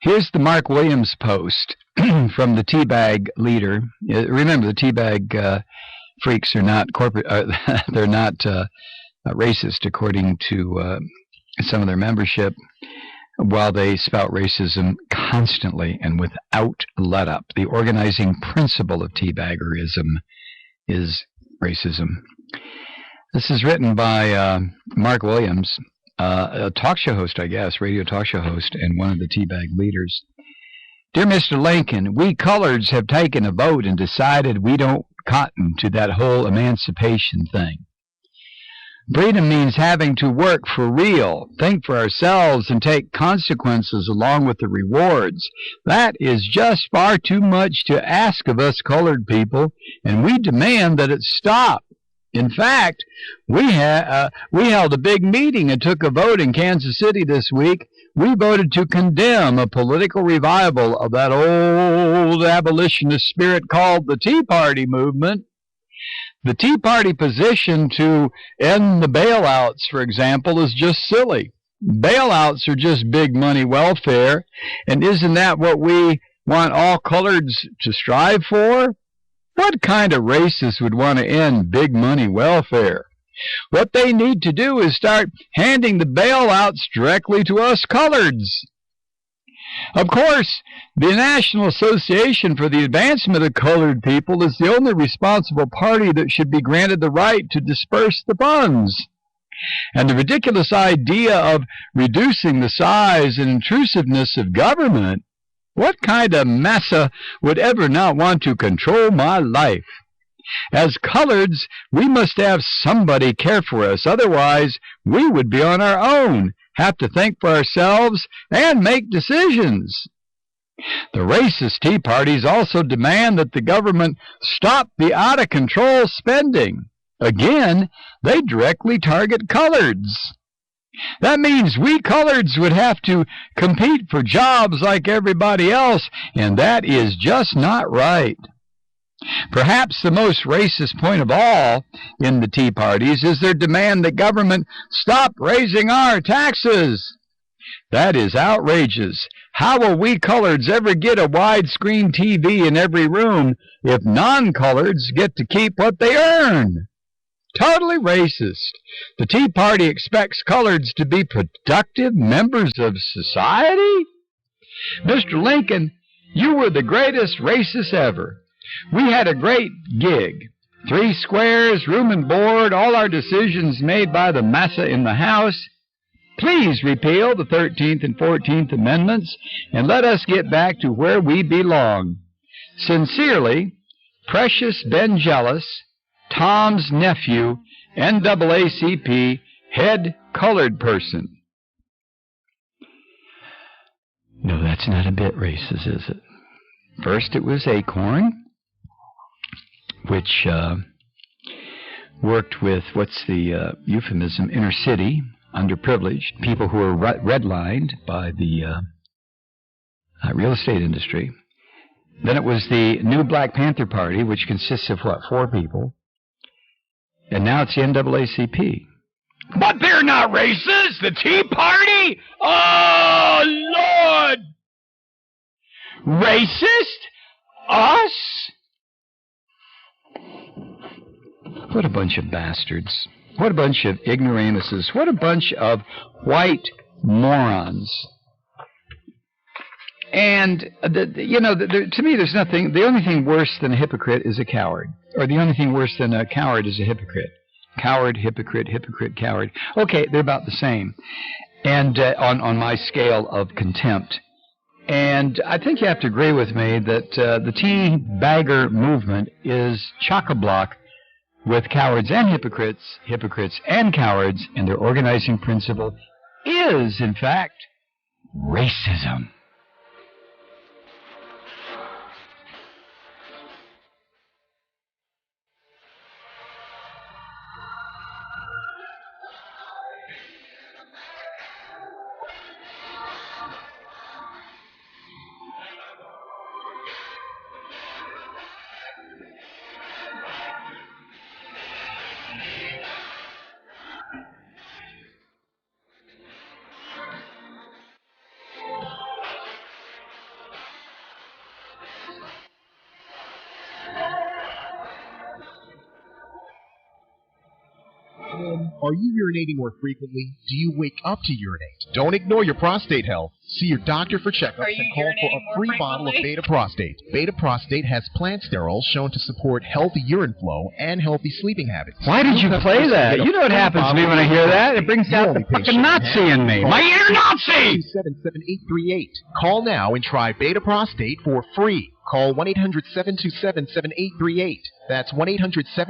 Here's the Mark Williams post from the teabag leader. Remember, the teabag freaks are not corporate. They're not racist, according to some of their membership, while they spout racism constantly and without let up. The organizing principle of teabaggerism is racism. This is written by Mark Williams, a talk show host, I guess, radio talk show host, and one of the teabag leaders. Dear Mr. Lincoln, we coloreds have taken a vote and decided we don't cotton to that whole emancipation thing. Freedom means having to work for real, think for ourselves, and take consequences along with the rewards. That is just far too much to ask of us colored people, and we demand that it stop. In fact, we held a big meeting and took a vote in Kansas City this week. We voted to condemn a political revival of that old abolitionist spirit called the Tea Party movement. The Tea Party position to end the bailouts, for example, is just silly. Bailouts are just big money welfare, and isn't that what we want all coloreds to strive for? What kind of racist would want to end big money welfare? What they need to do is start handing the bailouts directly to us coloreds. Of course, the National Association for the Advancement of Colored People is the only responsible party that should be granted the right to disperse the funds. And the ridiculous idea of reducing the size and intrusiveness of government, what kind of massa would ever not want to control my life? As coloreds, we must have somebody care for us. Otherwise, we would be on our own, have to think for ourselves, and make decisions. The racist Tea Parties also demand that the government stop the out-of-control spending. Again, they directly target coloreds. That means we coloreds would have to compete for jobs like everybody else, and that is just not right. Perhaps the most racist point of all in the Tea Parties is their demand that government stop raising our taxes. That is outrageous. How will we coloreds ever get a widescreen TV in every room if non-coloreds get to keep what they earn? Totally racist. The Tea Party expects coloreds to be productive members of society? Mr. Lincoln, you were the greatest racist ever. We had a great gig. 3 squares, room and board, all our decisions made by the massa in the House. Please repeal the 13th and 14th Amendments and let us get back to where we belong. Sincerely, Precious Ben Jealous, Tom's nephew, NAACP, head colored person. No, that's not a bit racist, is it? First it was Acorn, which worked with, what's the euphemism, inner city, underprivileged, people who are redlined by the real estate industry. Then it was the New Black Panther Party, which consists of, 4 people. And now it's the NAACP. But they're not racist! The Tea Party? Oh, Lord! Racist? Us? What a bunch of bastards. What a bunch of ignoramuses. What a bunch of white morons. And, to me, there's nothing, the only thing worse than a hypocrite is a coward. Or the only thing worse than a coward is a hypocrite. Coward, hypocrite, hypocrite, coward. Okay, they're about the same. And on my scale of contempt. And I think you have to agree with me that the tea bagger movement is chock-a-block with cowards and hypocrites, hypocrites and cowards, and their organizing principle is, in fact, racism. Are you urinating more frequently? Do you wake up to urinate? Don't ignore your prostate health. See your doctor for checkups and call for a free bottle of Beta Prostate. Beta Prostate has plant sterols shown to support healthy urine flow and healthy sleeping habits. Why did you play that? You know what happens to me when I hear that? It brings out the fucking Nazi in me. My ear Nazi! 277-7838. Call now and try Beta Prostate for free. Call 1-800-727-7838. That's 1-800-7